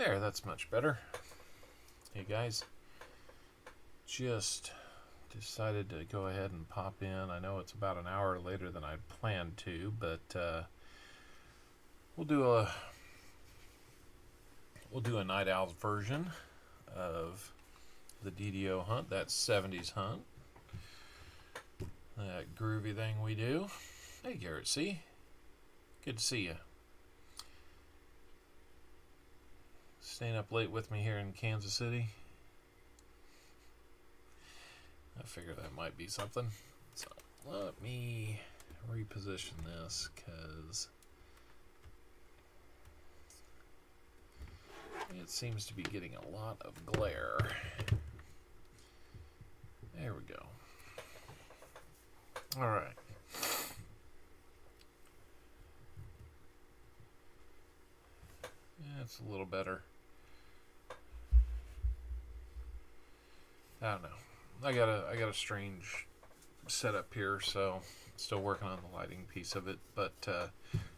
There, that's much better. Hey guys, just decided to go ahead and pop in. I know it's about an hour later than I'd planned to, but we'll do a night owls version of the DDO hunt, that 70's hunt, that groovy thing we do. Hey Garrett, see? Good to see you. Staying up late with me here in Kansas City. I figure that might be something. So let me reposition this because it seems to be getting a lot of glare. There we go. All right. Yeah, it's a little better. I don't know. I got a strange setup here, so still working on the lighting piece of it. But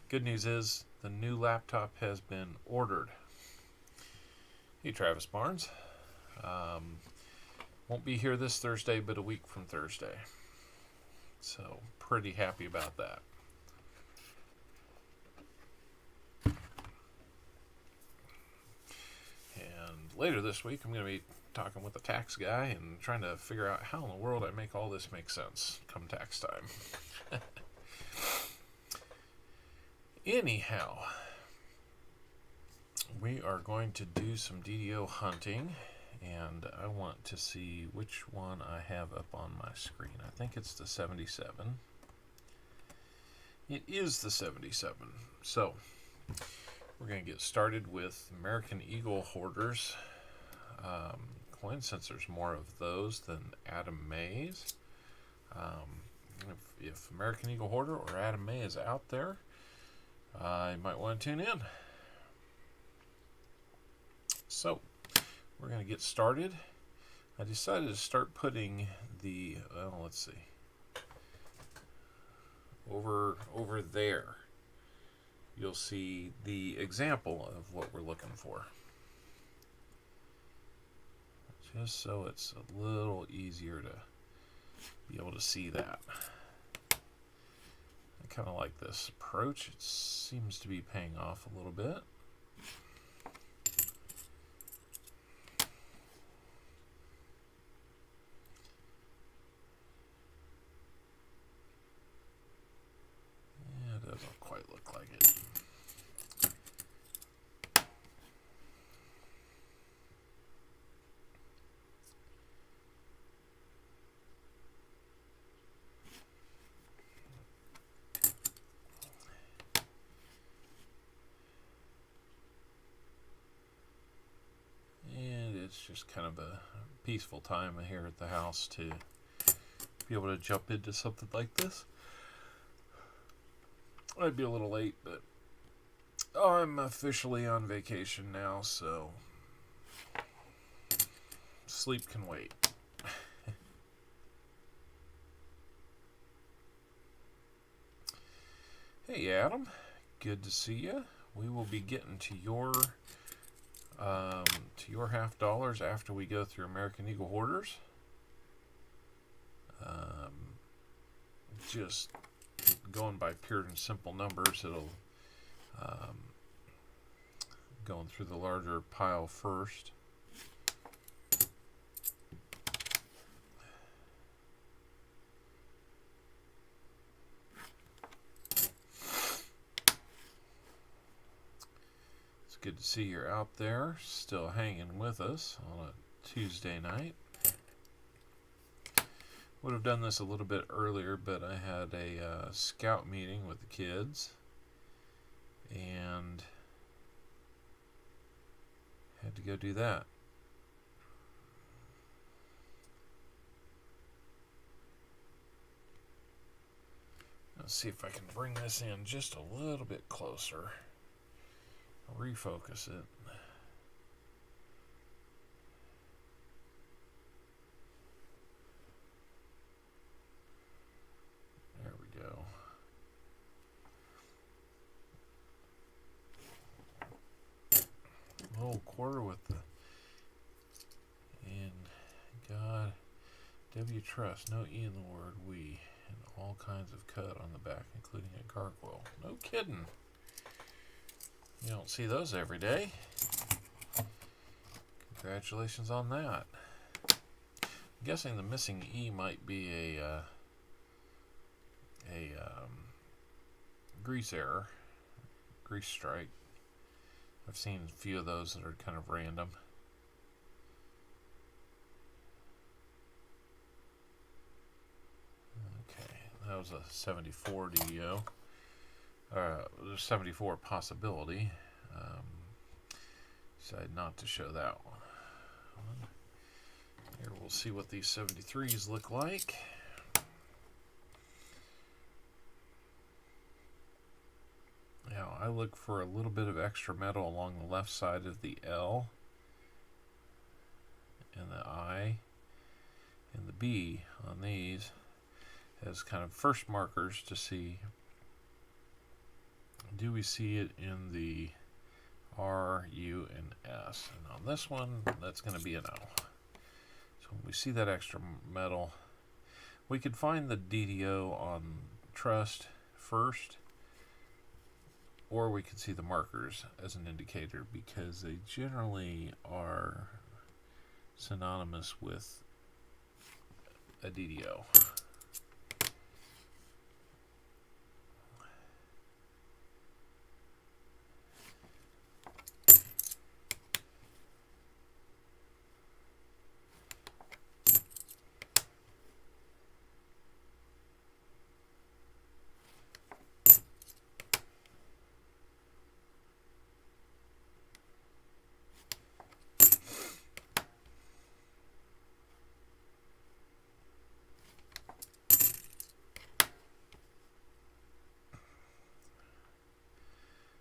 good news is the new laptop has been ordered. Hey, Travis Barnes. Won't be here this Thursday, but a week from Thursday. So pretty happy about that. And later this week, I'm going to be talking with the tax guy and trying to figure out how in the world I make all this make sense come tax time. Anyhow, we are going to do some DDO hunting, and I want to see which one I have up on my screen. I think it's the 77. It is the 77. So we're going to get started with American Eagle Horders. Since there's more of those than Adam May's. If American Eagle Horder or Adam May is out there, you might want to tune in. So, we're going to get started. I decided to start putting the, let's see, over there. You'll see the example of what we're looking for. Just so it's a little easier to be able to see that. I kind of like this approach. It seems to be paying off a little bit. Yeah, it doesn't quite look like it. It's just kind of a peaceful time here at the house to be able to jump into something like this. I'd be a little late, but I'm officially on vacation now, so sleep can wait. Hey Adam, good to see you. We will be getting to your $50 after we go through American Eagle Horders. Just going by pure and simple numbers, it'll going through the larger pile first. Good to see you're out there, still hanging with us on a Tuesday night. Would have done this a little bit earlier, but I had a scout meeting with the kids and had to go do that. Let's see if I can bring this in just a little bit closer. Refocus it. There we go. A little W truss, no E in the word we, and all kinds of cut on the back, including a gargoyle. No kidding. You don't see those every day. Congratulations on that. I'm guessing the missing E might be a grease error, grease strike. I've seen a few of those that are kind of random. Okay, that was a 74 DDO. There's 74 possibility. Decided not to show that one. Here we'll see what these 73s look like. Now I look for a little bit of extra metal along the left side of the L and the I and the B on these as kind of first markers to see, do we see it in the R, U, and S? And on this one, that's going to be an O. So when we see that extra metal, we could find the DDO on trust first, or we could see the markers as an indicator because they generally are synonymous with a DDO.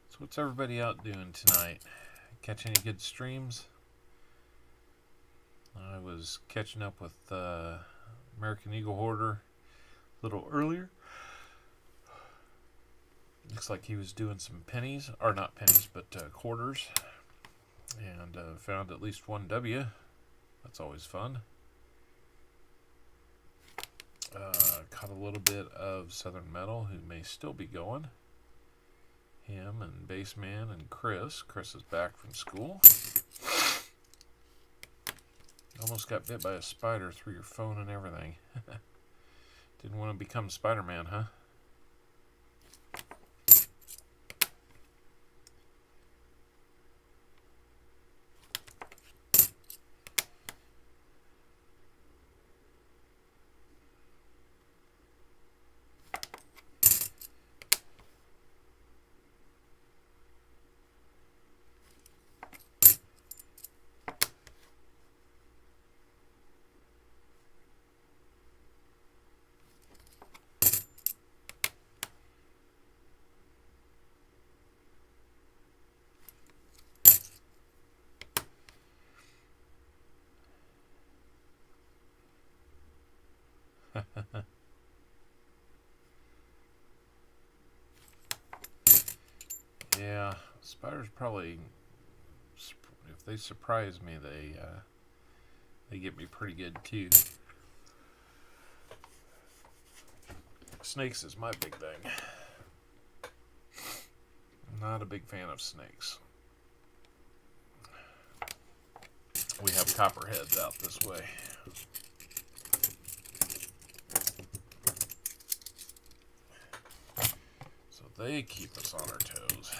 So what's everybody out doing tonight? Catch any good streams? I was catching up with American Eagle Horder a little earlier. Looks like he was doing some pennies, or not pennies, but quarters, and found at least one W. That's always fun. Caught a little bit of Southern Metal, who may still be going. Him and Baseman and Chris. Chris is back from school. Almost got bit by a spider through your phone and everything. Didn't want to become Spider-Man, huh? Yeah, spiders probably, if they surprise me, they get me pretty good too. Snakes is my big thing. I'm not a big fan of snakes. We have copperheads out this way. So they keep us on our toes.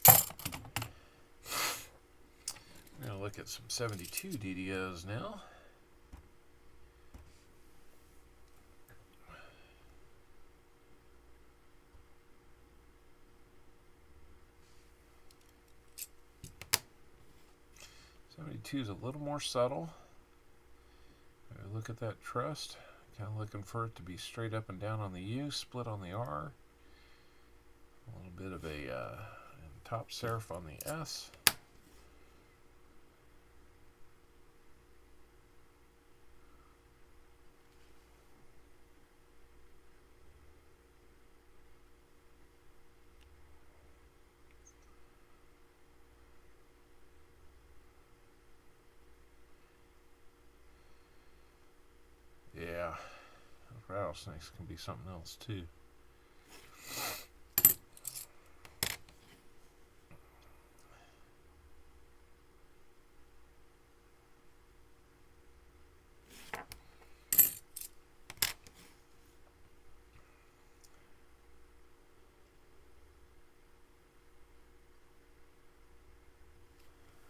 I'm going to look at some 72 DDOs now. Is a little more subtle. Look at that trust. Kind of looking for it to be straight up and down on the U, split on the R. A little bit of a top serif on the S. rattlesnakes can be something else too.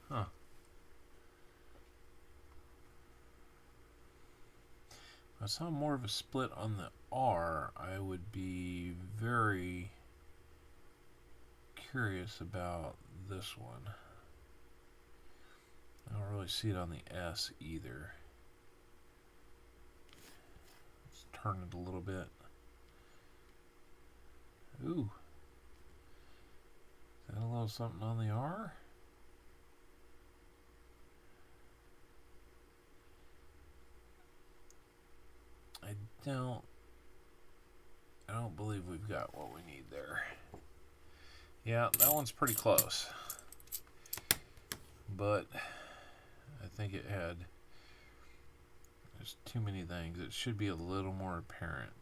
Huh. If I saw more of a split on the R, I would be very curious about this one. I don't really see it on the S either. Let's turn it a little bit. Ooh. Is that a little something on the R? I don't believe we've got what we need there. Yeah, that one's pretty close. But I think it had, there's too many things. It should be a little more apparent.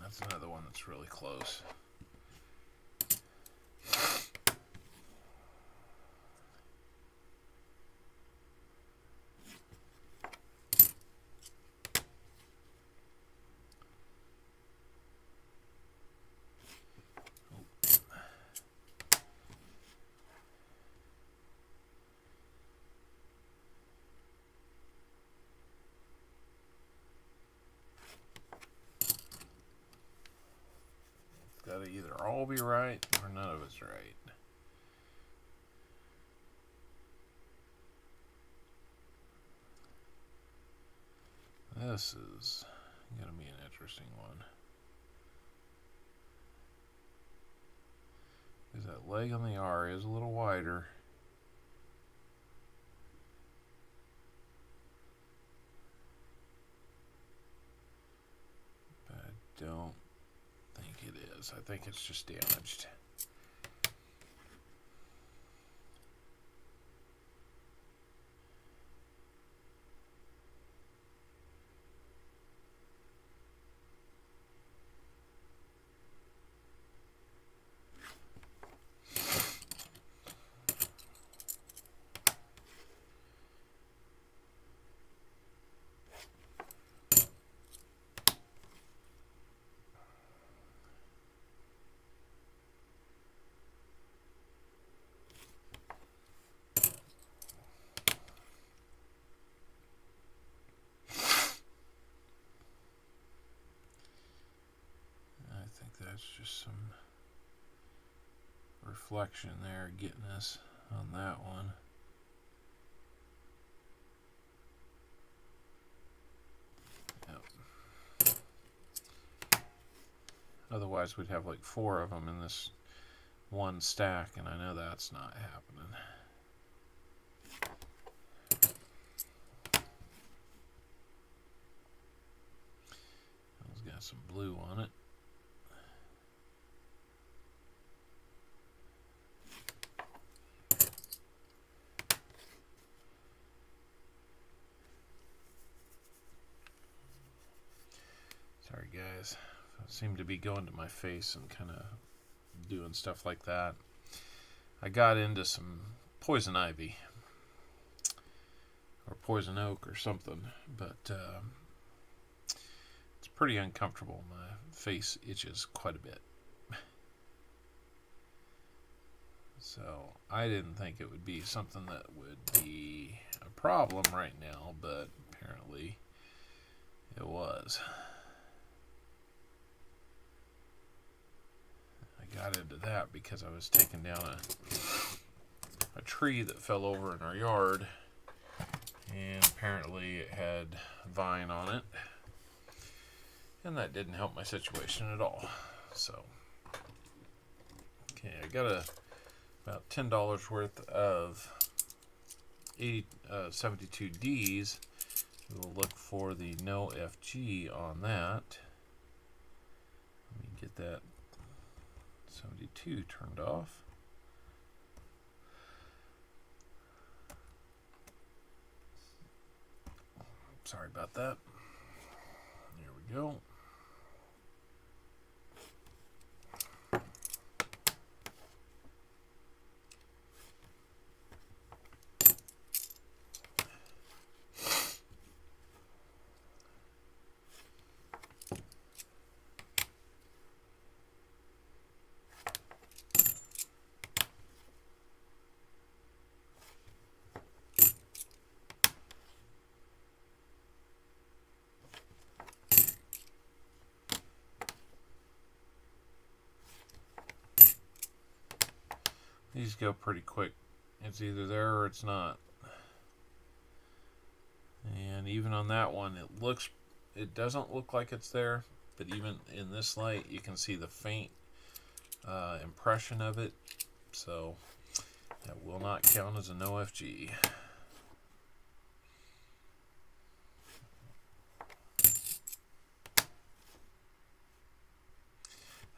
That's another one that's really close. Got to either all be right or none of it's right. This is going to be an interesting one. Because that leg on the R is a little wider. But I don't think it is. I think it's just damaged. That's just some reflection there getting us on that one. Yep. Otherwise we'd have like 4 of them in this one stack, and I know that's not happening. It's got some blue on it. Sorry guys, I seem to be going to my face and kind of doing stuff like that. I got into some poison ivy or poison oak or something, but it's pretty uncomfortable. My face itches quite a bit. So I didn't think it would be something that would be a problem right now, but apparently it was. Got into that because I was taking down a tree that fell over in our yard, and apparently it had vine on it, and that didn't help my situation at all. So okay, I got about $10 worth of 72Ds, we will look for the no FG on that. Let me get that 72 turned off. Sorry about that. There we go. These go pretty quick. It's either there or it's not. And even on that one, it doesn't look like it's there, but even in this light, you can see the faint impression of it. So that will not count as a no FG.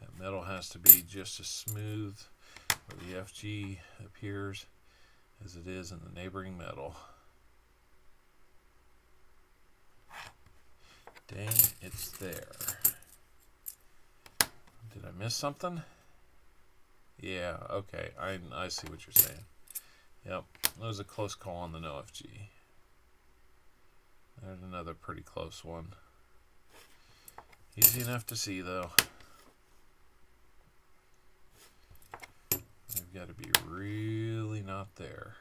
That metal has to be just as smooth where the FG appears as it is in the neighboring metal. Dang, it's there. Did I miss something? Yeah, okay, I see what you're saying. Yep, that was a close call on the no FG. There's another pretty close one. Easy enough to see though. They've got to be really not there.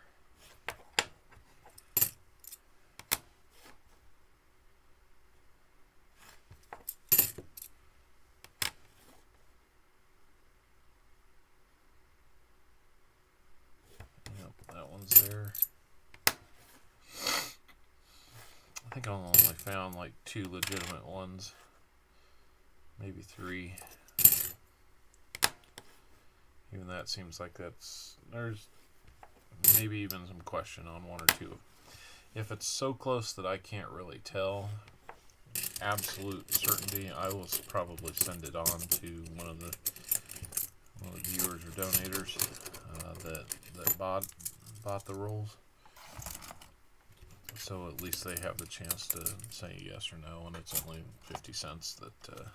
Yep, that one's there. I think I only found like 2 legitimate ones. Maybe 3. Even that seems like there's maybe even some question on 1 or 2. If it's so close that I can't really tell, absolute certainty, I will probably send it on to one of the viewers or donators that bought the rolls. So at least they have the chance to say yes or no, and it's only 50 cents that.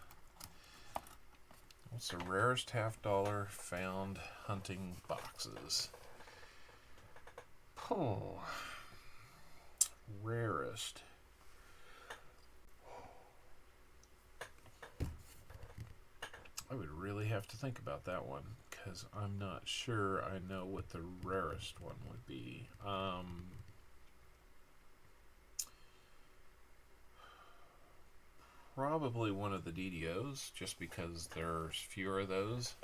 What's the rarest $50 found hunting boxes? Oh, rarest. I would really have to think about that one because I'm not sure I know what the rarest one would be. Probably one of the DDOs, just because there's fewer of those.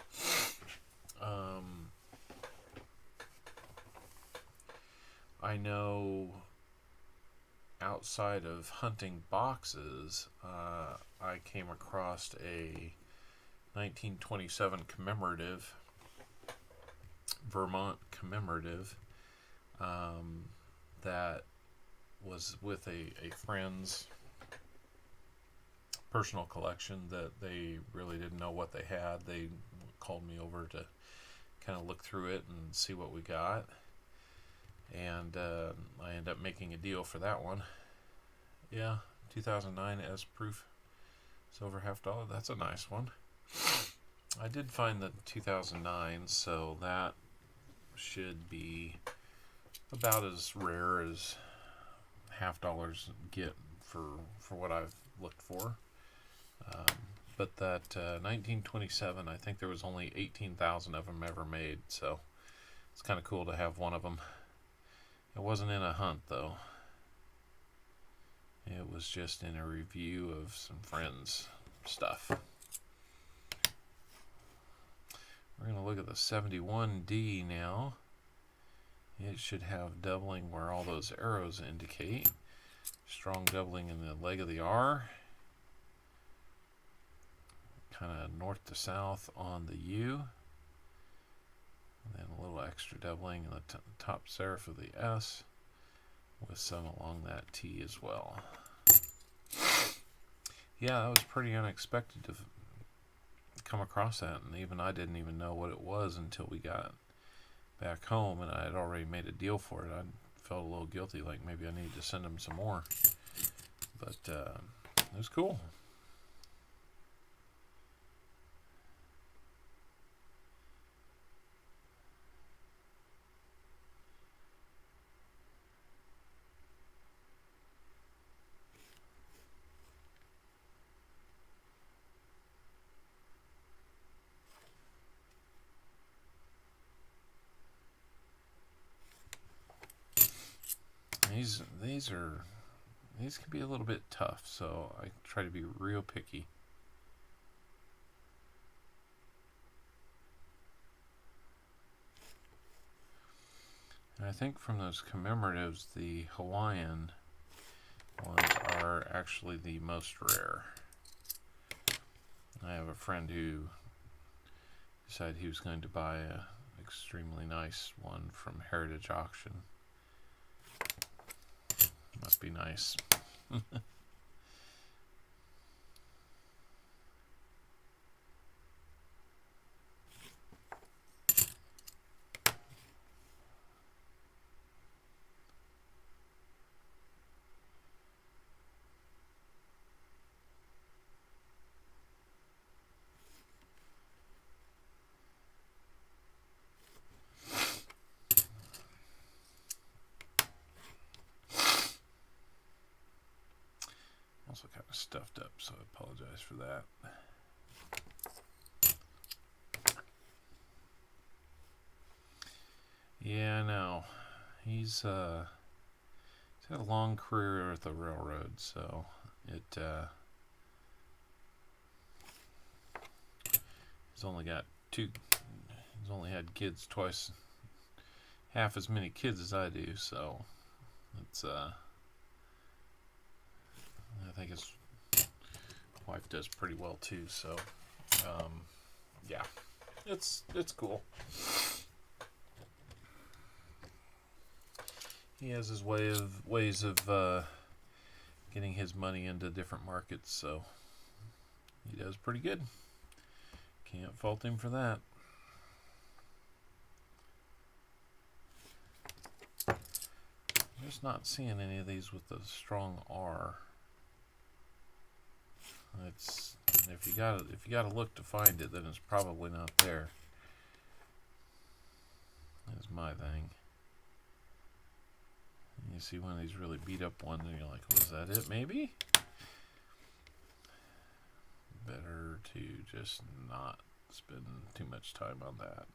I know outside of hunting boxes, I came across a 1927 commemorative, Vermont commemorative, that was with a friend's personal collection that they really didn't know what they had. They called me over to kind of look through it and see what we got, and I ended up making a deal for that one. Yeah, 2009 as proof silver $50. That's a nice one. I did find the 2009, so that should be about as rare as $50 get for what I've looked for. But that 1927, I think there was only 18,000 of them ever made, so it's kind of cool to have one of them. It wasn't in a hunt though. It was just in a review of some friends' stuff. We're going to look at the 71D now. It should have doubling where all those arrows indicate. Strong doubling in the leg of the R. Kind of north to south on the U. And then a little extra doubling in the top serif of the S. with some along that T as well. Yeah, that was pretty unexpected to come across that, and even I didn't even know what it was until we got back home, and I had already made a deal for it. I felt a little guilty, like maybe I needed to send him some more, but it was cool. These can be a little bit tough, so I try to be real picky. And I think from those commemoratives, the Hawaiian ones are actually the most rare. I have a friend who decided he was going to buy a extremely nice one from Heritage Auction. Must be nice. Also kind of stuffed up, so I apologize for that. Yeah, I know. He's had a long career with the railroad, so he's only got he's only had kids twice, half as many kids as I do, so it's I think his wife does pretty well too, so yeah, it's cool. He has his ways of getting his money into different markets, so he does pretty good. Can't fault him for that. I'm just not seeing any of these with the strong R. It's if you gotta look to find it, then it's probably not there. That's my thing. And you see one of these really beat up ones, and you're like, "Was that it? Maybe." Better to just not spend too much time on that.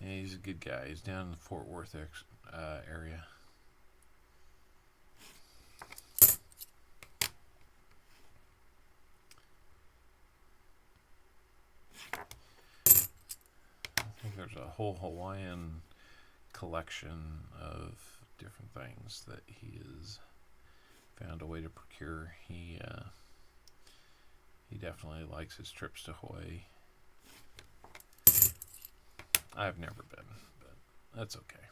Yeah, he's a good guy. He's down in the Fort Worth area. I think there's a whole Hawaiian collection of different things that he has found a way to procure. He definitely likes his trips to Hawaii. I've never been, but that's okay.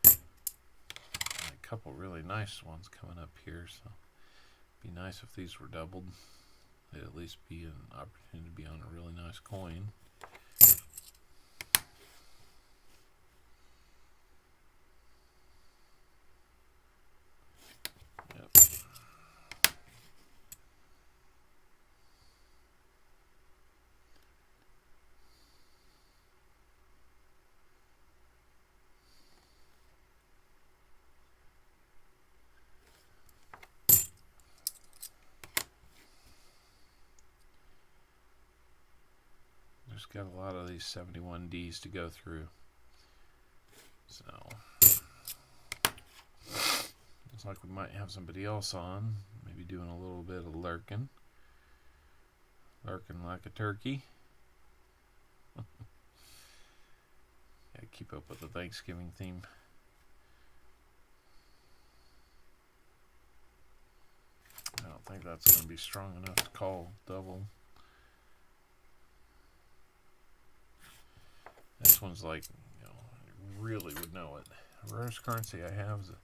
A couple really nice ones coming up here, so it'd be nice if these were doubled. They'd at least be an opportunity to be on a really nice coin. Got a lot of these 71Ds to go through, so looks like we might have somebody else on, maybe doing a little bit of lurking like a turkey. Yeah, Gotta keep up with the Thanksgiving theme. I don't think that's going to be strong enough to call double. This one's like, you know, I really would know it. The rarest currency I have is a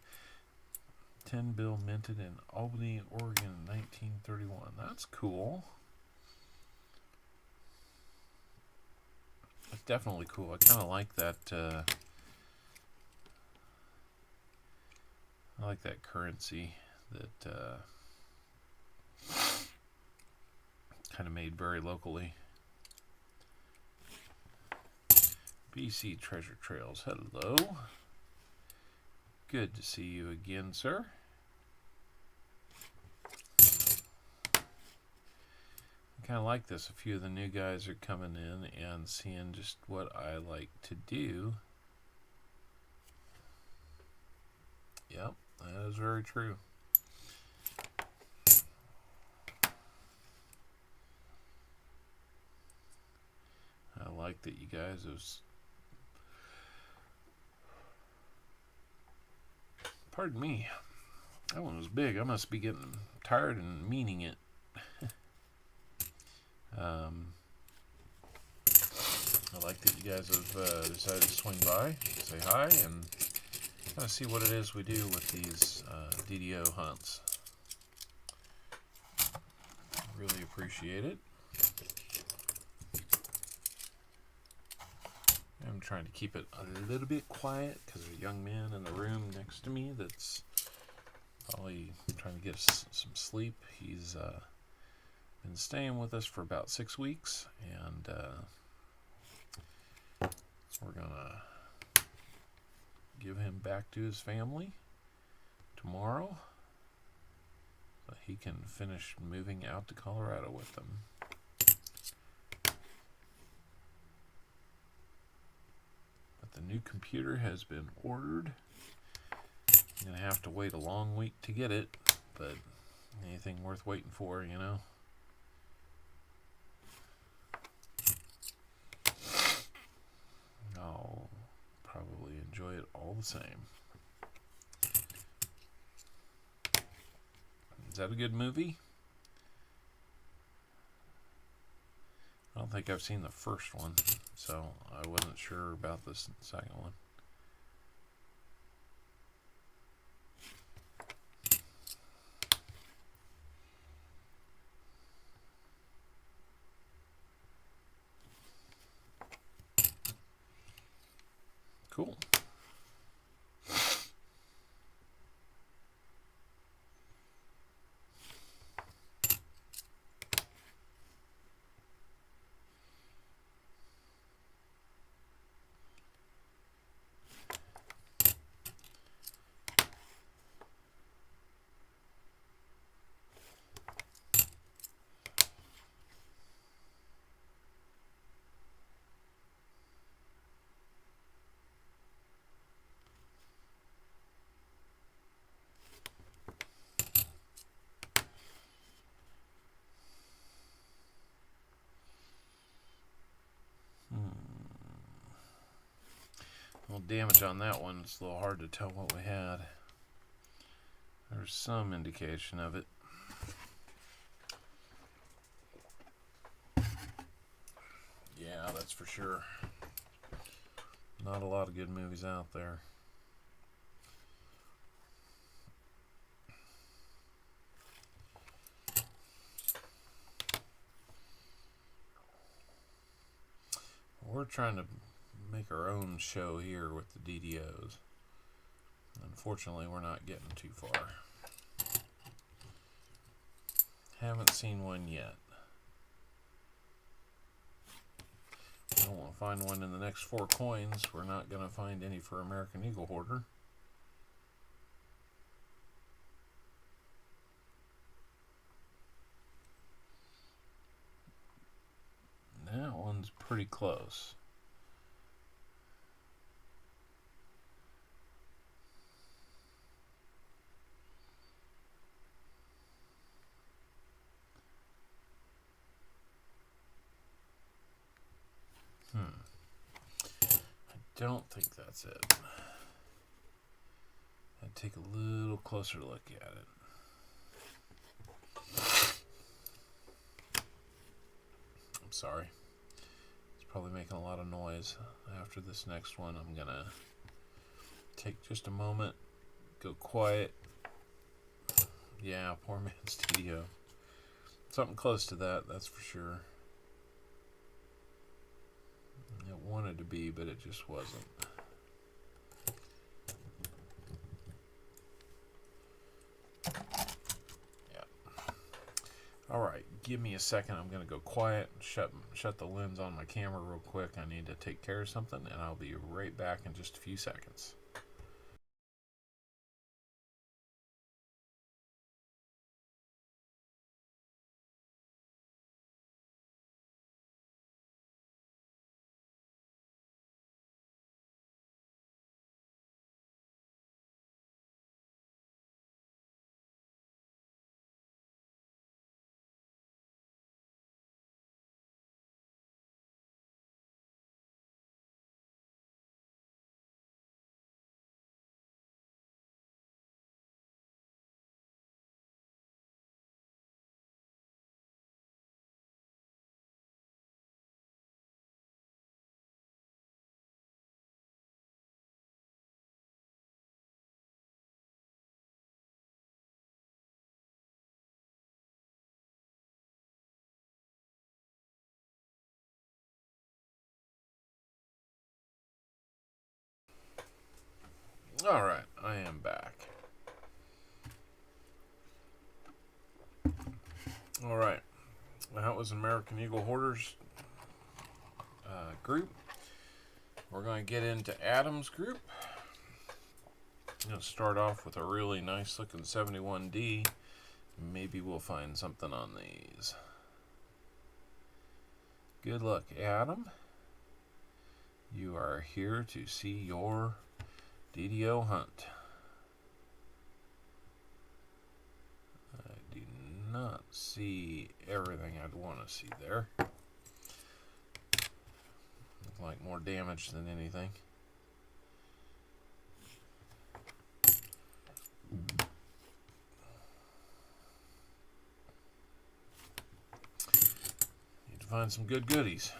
10 bill minted in Albany, Oregon in 1931. That's cool. It's definitely cool. I kind of like that. I like that currency that kind of made very locally. BC Treasure Trails, hello. Good to see you again, sir. I kind of like this. A few of the new guys are coming in and seeing just what I like to do. Yep, that is very true. I like that you guys have... Pardon me. That one was big. I must be getting tired and meaning it. I like that you guys have decided to swing by, say hi, and kind of see what it is we do with these DDO hunts. Really appreciate it. I'm trying to keep it a little bit quiet because there's a young man in the room next to me that's probably trying to get some sleep. He's been staying with us for about 6 weeks, and we're gonna give him back to his family tomorrow so he can finish moving out to Colorado with them. The new computer has been ordered. I'm going to have to wait a long week to get it, but anything worth waiting for, you know. I'll probably enjoy it all the same. Is that a good movie? I don't think I've seen the first one, so I wasn't sure about this second one. Cool. Well, damage on that one, it's a little hard to tell what we had. There's some indication of it. Yeah, that's for sure. Not a lot of good movies out there. We're trying to make our own show here with the DDOs. Unfortunately, we're not getting too far. Haven't seen one yet. I don't want to find one in the next 4 coins. We're not going to find any for American Eagle Horder. That one's pretty close. don't think that's it. I'd take a little closer look at it. I'm sorry. It's probably making a lot of noise. After this next one, I'm gonna take just a moment, go quiet. Yeah, poor man's TDO. Something close to that, that's for sure. It wanted to be, but it just wasn't. Alright, give me a second. I'm going to go quiet, shut the lens on my camera real quick. I need to take care of something, and I'll be right back in just a few seconds. Alright, I am back. Alright, that was American Eagle Hoarders group. We're going to get into Adam's group. I'm going to start off with a really nice looking 71D. Maybe we'll find something on these. Good luck, Adam. You are here to see your DDO hunt. I do not see everything I'd want to see there. Looks like more damage than anything. Need to find some good goodies.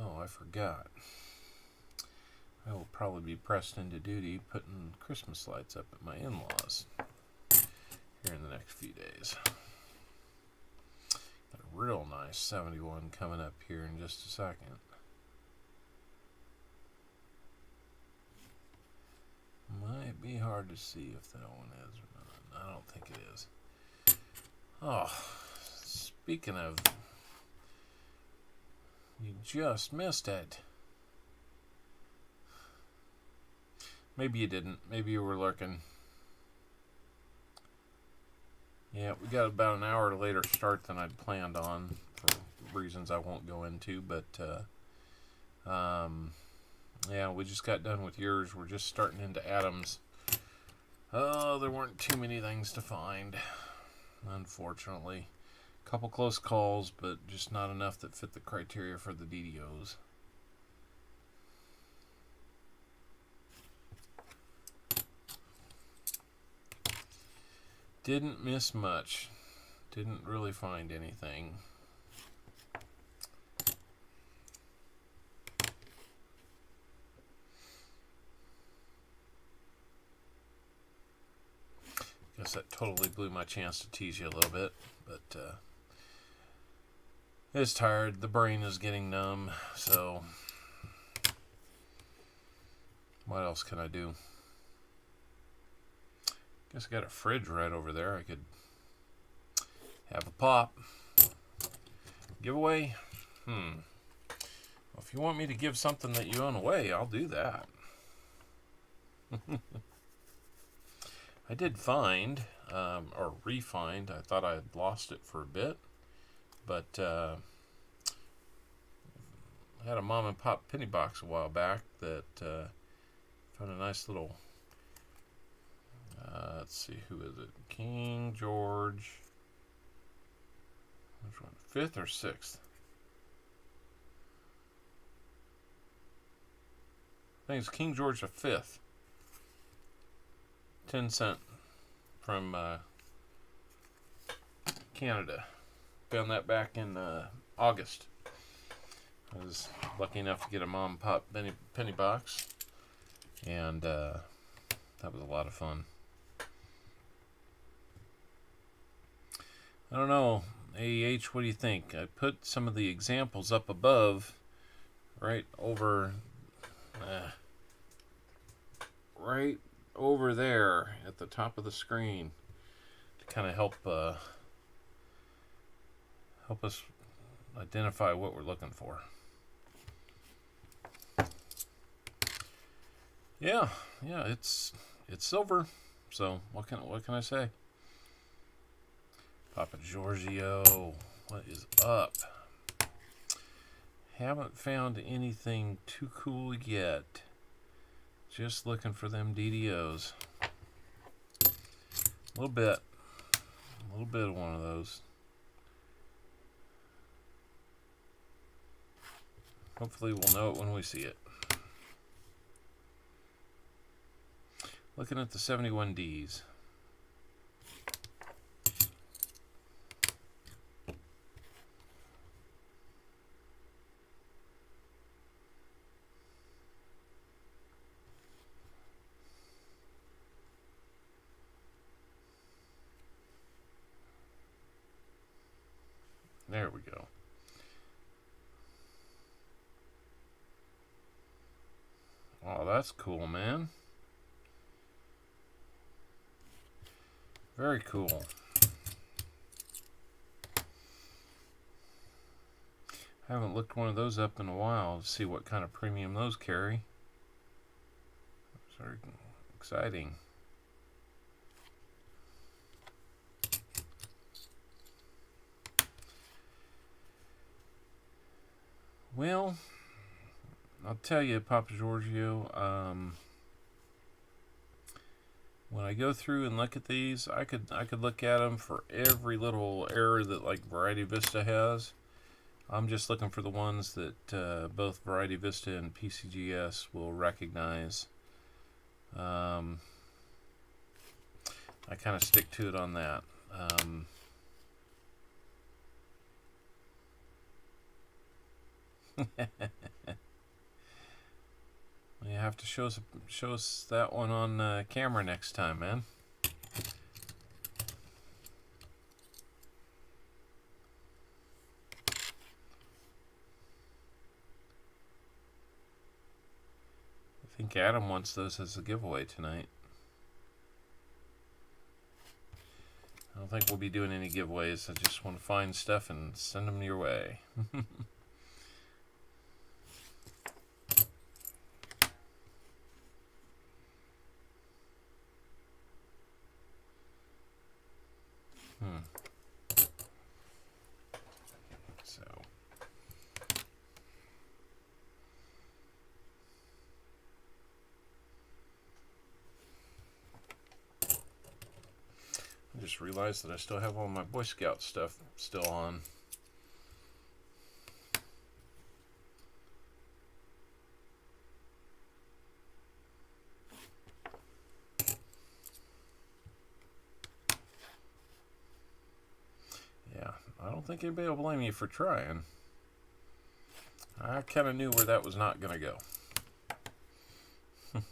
Oh, I forgot. I will probably be pressed into duty putting Christmas lights up at my in-laws here in the next few days. Got a real nice 71 coming up here in just a second. Might be hard to see if that one is or not. I don't think it is. Oh, speaking of, you just missed it. Maybe you didn't. Maybe you were lurking. Yeah, we got about an hour later start than I'd planned on for reasons I won't go into, but yeah, we just got done with yours. We're just starting into Adam's. Oh, there weren't too many things to find, unfortunately. A couple close calls, but just not enough that fit the criteria for the DDOs. Didn't miss much. Didn't really find anything. Guess that totally blew my chance to tease you a little bit, but it's tired. The brain is getting numb, so what else can I do? Guess I got a fridge right over there. I could have a pop. Giveaway? Well, if you want me to give something that you own away, I'll do that. I did find, or re-find, I thought I had lost it for a bit, but I had a mom and pop penny box a while back that found a nice little Let's see, who is it? King George. Which one? 5th or 6th? I think it's King George V. 10 cent from Canada. Found that back in August. I was lucky enough to get a mom and pop penny box, and that was a lot of fun. I don't know, AEH, what do you think? I put some of the examples up above, right over there at the top of the screen, to kind of help us identify what we're looking for. Yeah, it's silver. So what can I say? Papa Giorgio, what is up? Haven't found anything too cool yet. Just looking for them DDOs. A little bit of one of those. Hopefully we'll know it when we see it. Looking at the 71Ds. There we go. Oh, that's cool, man. Very cool. I haven't looked one of those up in a while to see what kind of premium those carry. Very exciting. Well, I'll tell you, Papa Giorgio, when I go through and look at these, I could look at them for every little error that like Variety Vista has. I'm just looking for the ones that both Variety Vista and PCGS will recognize. I kind of stick to it on that. You have to show us that one on camera next time, man. I think Adam wants those as a giveaway tonight. I don't think we'll be doing any giveaways. I just want to find stuff and send them your way. So I just realized that I still have all my Boy Scout stuff still on. Yeah, I don't think anybody will blame you for trying. I kind of knew where that was not going to go. When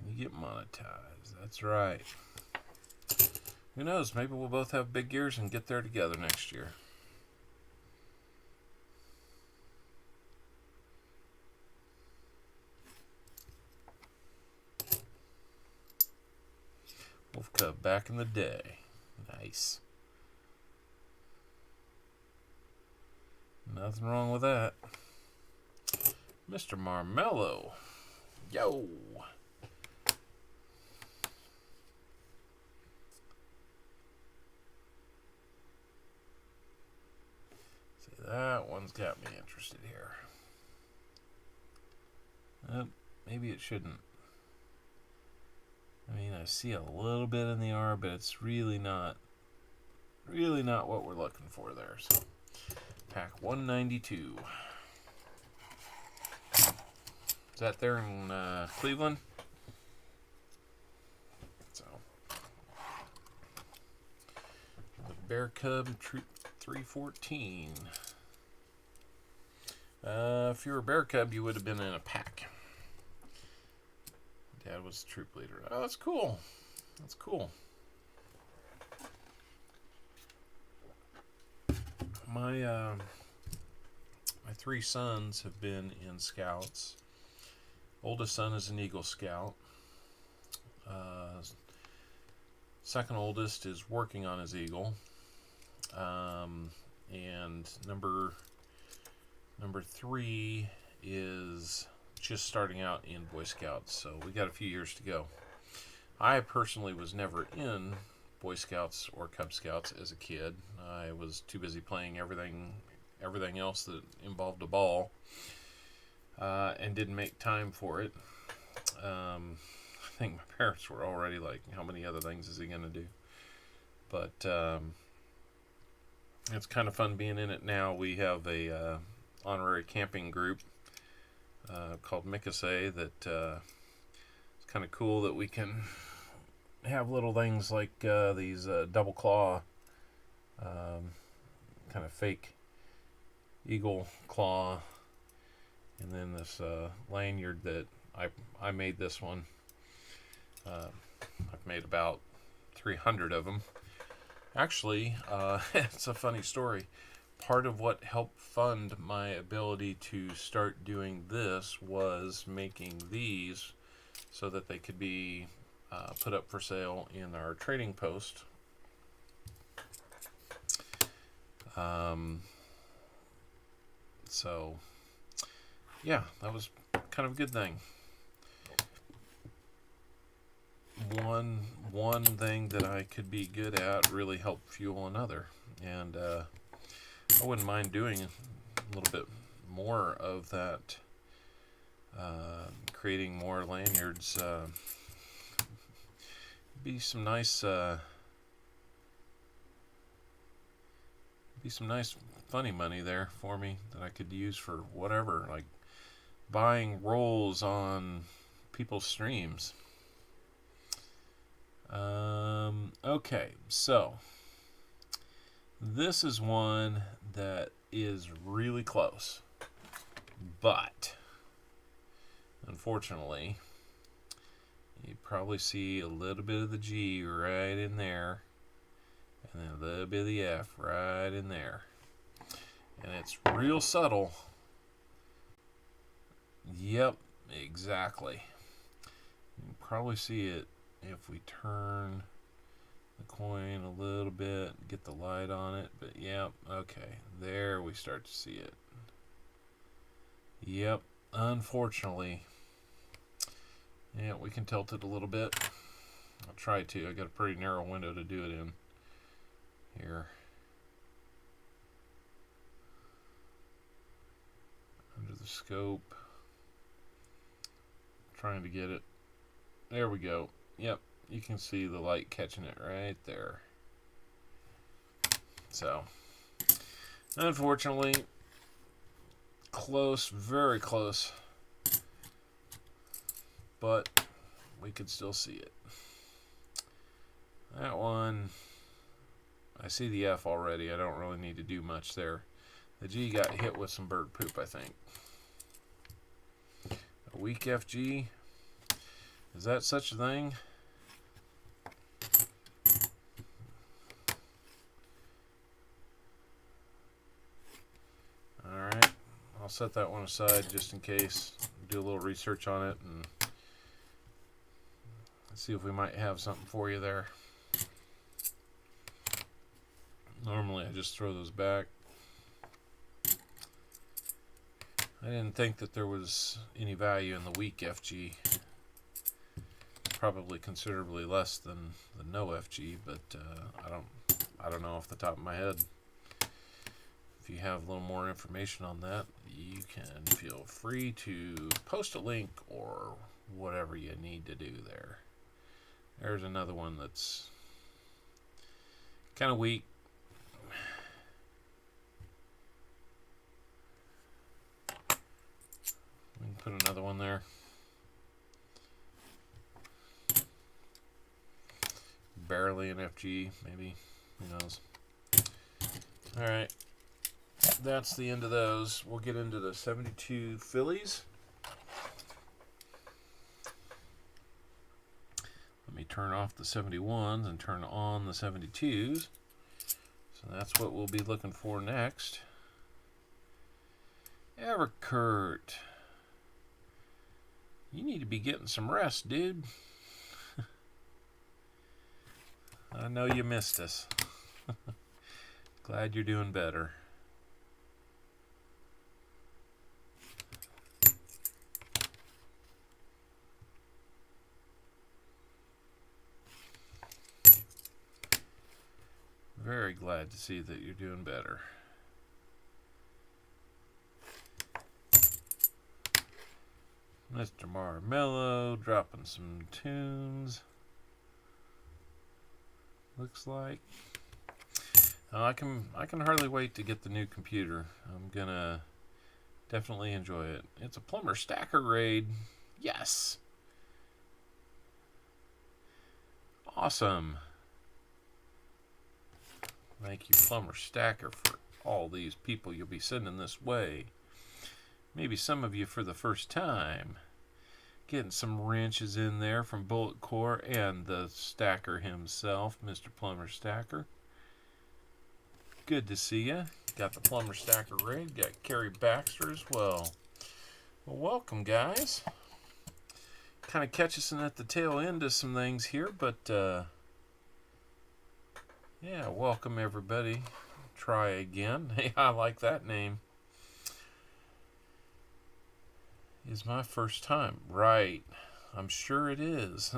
you get monetized, that's right. Who knows, maybe we'll both have big ears and get there together next year. Wolf Cub back in the day. Nice. Nothing wrong with that. Mr. Marmello. Yo. See, that one's got me interested here. maybe it shouldn't. I mean, I see a little bit in the R, but it's really not what we're looking for there. So, pack 192. Is that there in Cleveland? So, the Bear Cub Troop 314. If you were a Bear Cub, you would have been in a pack. Dad was the troop leader. Oh, that's cool. That's cool. My 3 sons have been in Scouts. Oldest son is an Eagle Scout. Second oldest is working on his Eagle. And number 3 is just starting out in Boy Scouts, so we got a few years to go. I personally was never in Boy Scouts or Cub Scouts as a kid. I was too busy playing everything else that involved a ball, and didn't make time for it. I think my parents were already like, how many other things is he going to do? But it's kind of fun being in it now. We have a honorary camping group called Mikase that it's kind of cool that we can have little things like these double claw kind of fake eagle claw, and then this lanyard that I made this one. I've made about 300 of them. Actually, it's a funny story. Part of what helped fund my ability to start doing this was making these so that they could be put up for sale in our trading post. So, yeah, that was kind of a good thing. One thing that I could be good at really helped fuel another, and I wouldn't mind doing a little bit more of that, creating more lanyards. Be some nice funny money there for me that I could use for whatever, like buying rolls on people's streams. Okay, so this is one that is really close, but unfortunately you probably see a little bit of the G right in there, and then a little bit of the F right in there, and it's real subtle. Yep, exactly. You can probably see it if we turn the coin a little bit, get the light on it, but yep, okay, there we start to see it. Yep, unfortunately, yeah, we can tilt it a little bit. I'll try to. I got a pretty narrow window to do it in here. Under the scope, trying to get it. There we go. Yep, you can see the light catching it right there. So, unfortunately, close, very close, but we could still see it. That one, I see the F already. I don't really need to do much there. The G got hit with some bird poop, I think. A weak FG? Is that such a thing? Alright, I'll set that one aside just in case. Do a little research on it and see if we might have something for you there. Normally I just throw those back. I didn't think that there was any value in the weak FG. Probably considerably less than the no FG, but I don't know off the top of my head. If if you have a little more information on that, you can feel free to post a link or whatever you need to do there. There's another one that's kind of weak. We can put another one there. Barely an FG, maybe. Who knows? Alright. That's the end of those. We'll get into the 72 Phillies. Let me turn off the 71s and turn on the 72s. So that's what we'll be looking for next. Everkurt. You need to be getting some rest, dude. I know you missed us. Glad you're doing better. Very glad to see that you're doing better. Mr. Marmello dropping some tunes. Looks like. I can hardly wait to get the new computer. I'm gonna definitely enjoy it. It's a Plumber Stacker raid. Yes. Awesome. Thank you, Plumber Stacker, for all these people you'll be sending this way. Maybe some of you for the first time. Getting some wrenches in there from Bullet Core and the stacker himself, Mr. Plumber Stacker. Good to see ya. Got the Plumber Stacker raid. Got Kerry Baxter as well. Well, welcome, guys. Kind of catch us in at the tail end of some things here, but yeah, welcome everybody. Try again. Hey, I like that name. Is my first time. Right. I'm sure it is.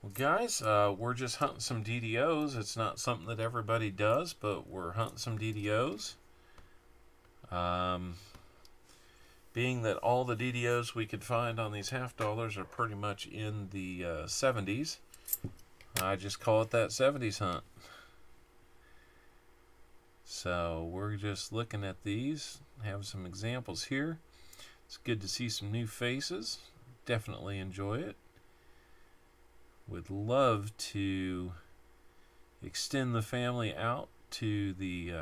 Well, guys, we're just hunting some DDOs. It's not something that everybody does, but we're hunting some DDOs. Being that all the DDOs we could find on these half dollars are pretty much in the 70s, I just call it that 70s hunt. So we're just looking at these, have some examples here. It's good to see some new faces. Definitely enjoy it. Would love to extend the family out to the,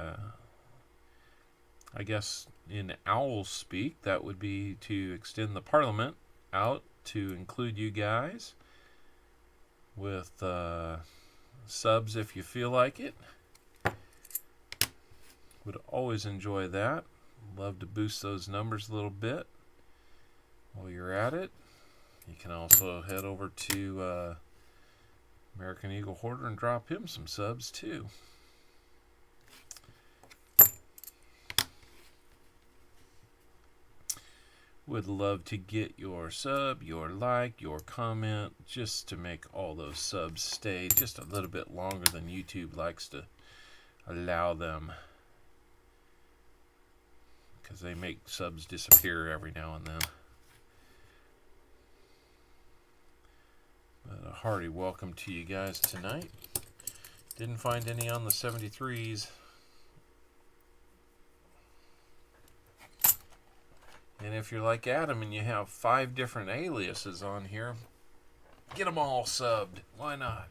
I guess in owl speak, that would be to extend the parliament out to include you guys with subs if you feel like it. Would always enjoy that. Love to boost those numbers a little bit. While you're at it, you can also head over to American Eagle Horder and drop him some subs too. Would love to get your sub, your like, your comment, just to make all those subs stay just a little bit longer than YouTube likes to allow them. Because they make subs disappear every now and then. But a hearty welcome to you guys tonight. Didn't find any on the 73s. And if you're like Adam and you have 5 different aliases on here, get them all subbed. Why not?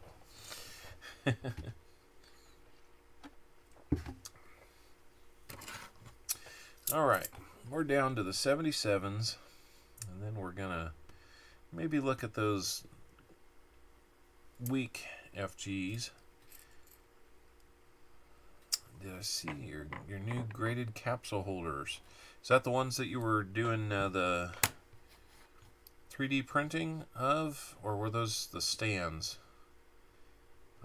Alright, we're down to the 77s, and then we're going to maybe look at those weak FGs. Did I see your new graded capsule holders? Is that the ones that you were doing the 3D printing of, or were those the stands?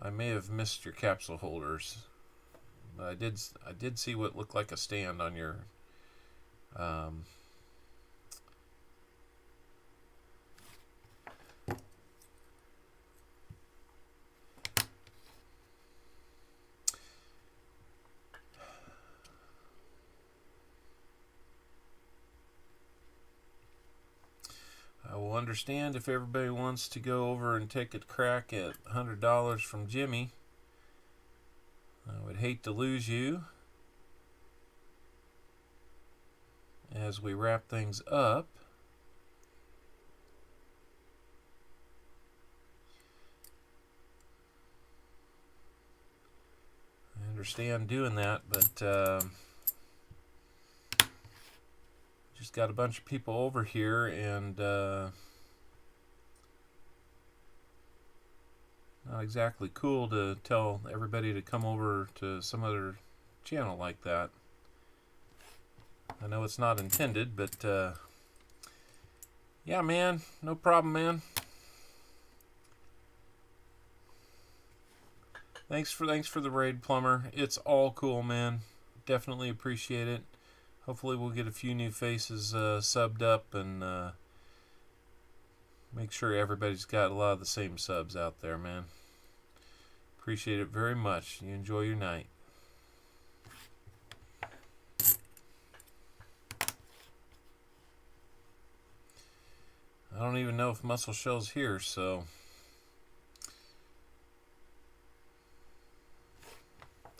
I may have missed your capsule holders, but I did see what looked like a stand on your will understand if everybody wants to go over and take a crack at $100 from Jimmy. I would hate to lose you as we wrap things up. I understand doing that, but just got a bunch of people over here, and not exactly cool to tell everybody to come over to some other channel like that. I know it's not intended, but yeah, man, no problem, man. Thanks for the raid, Plumber. It's all cool, man. Definitely appreciate it. Hopefully we'll get a few new faces subbed up, and make sure everybody's got a lot of the same subs out there, man. Appreciate it very much. You enjoy your night. I don't even know if Muscle Shell's here, so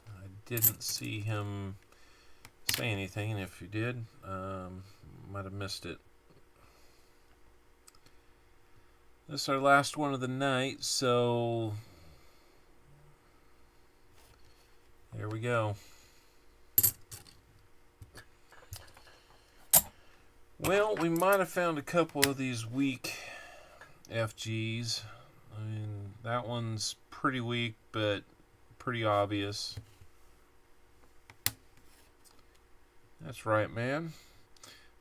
I didn't see him say anything, and if you did, might have missed it. This is our last one of the night, so there we go. Well, we might have found a couple of these weak FGs. I mean, that one's pretty weak, but pretty obvious. That's right, man.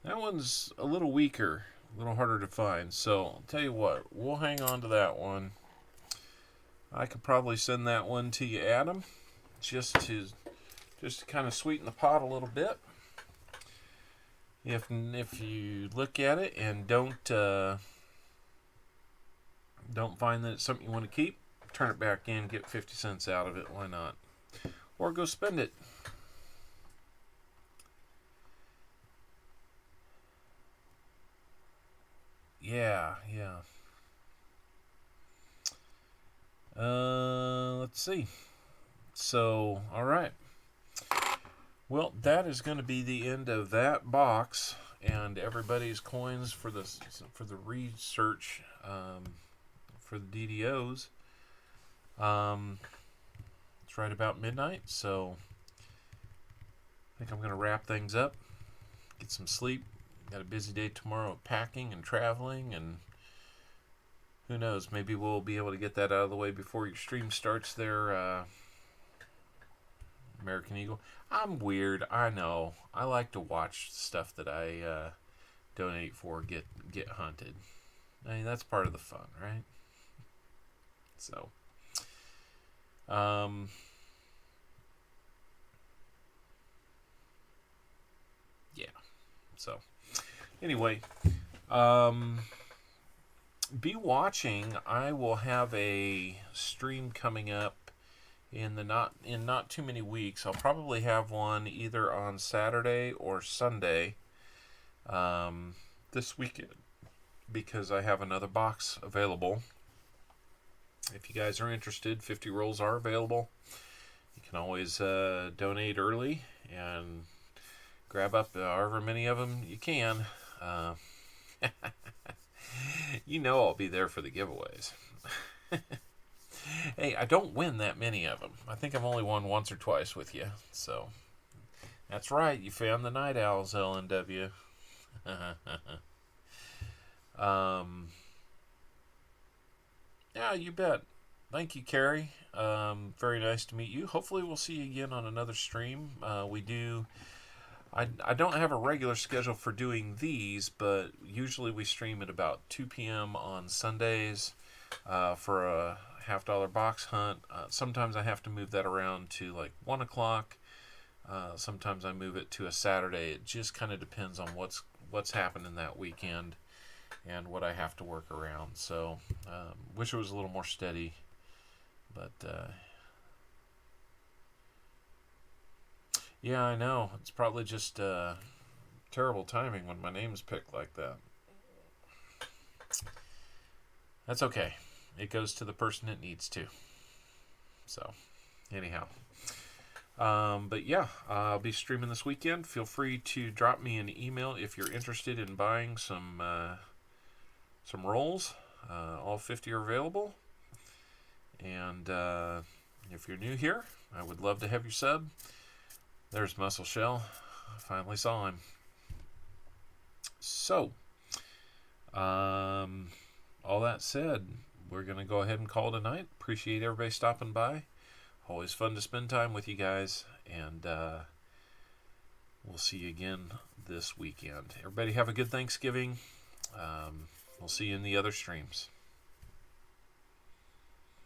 That one's a little weaker, a little harder to find. So, I'll tell you what, we'll hang on to that one. I could probably send that one to you, Adam, just to kind of sweeten the pot a little bit. If you look at it and don't find that it's something you want to keep, turn it back in, get 50 cents out of it. Why not? Or go spend it. Yeah. Let's see. So, all right. Well, that is going to be the end of that box and everybody's coins for the research for the DDOs. It's right about midnight, so I think I'm going to wrap things up, get some sleep. Got a busy day tomorrow of packing and traveling, and who knows, maybe we'll be able to get that out of the way before your stream starts there, American Eagle. I'm weird, I know. I like to watch stuff that I donate for get hunted. I mean, that's part of the fun, right? So, yeah. So, anyway, be watching. I will have a stream coming up in not too many weeks. I'll probably have one either on Saturday or Sunday this weekend, because I have another box available. If you guys are interested, 50 rolls are available. You can always donate early and grab up however many of them you can. You know I'll be there for the giveaways. Hey, I don't win that many of them. I think I've only won once or twice with you. So, that's right. You found the Night Owls, LNW. Yeah, you bet. Thank you, Carrie. Very nice to meet you. Hopefully we'll see you again on another stream. I don't have a regular schedule for doing these, but usually we stream at about 2 p.m. on Sundays for a $50 box hunt. Sometimes I have to move that around to like 1 o'clock. Sometimes I move it to a Saturday. It just kind of depends on what's happening that weekend and what I have to work around. So, wish it was a little more steady, but yeah, I know. It's probably just terrible timing when my name's picked like that. That's okay. It goes to the person it needs to. So, anyhow. But yeah, I'll be streaming this weekend. Feel free to drop me an email if you're interested in buying some rolls. All 50 are available. And if you're new here, I would love to have your sub. There's Muscle Shell. I finally saw him. So, all that said, we're going to go ahead and call tonight. Appreciate everybody stopping by. Always fun to spend time with you guys. And we'll see you again this weekend. Everybody have a good Thanksgiving. We'll see you in the other streams.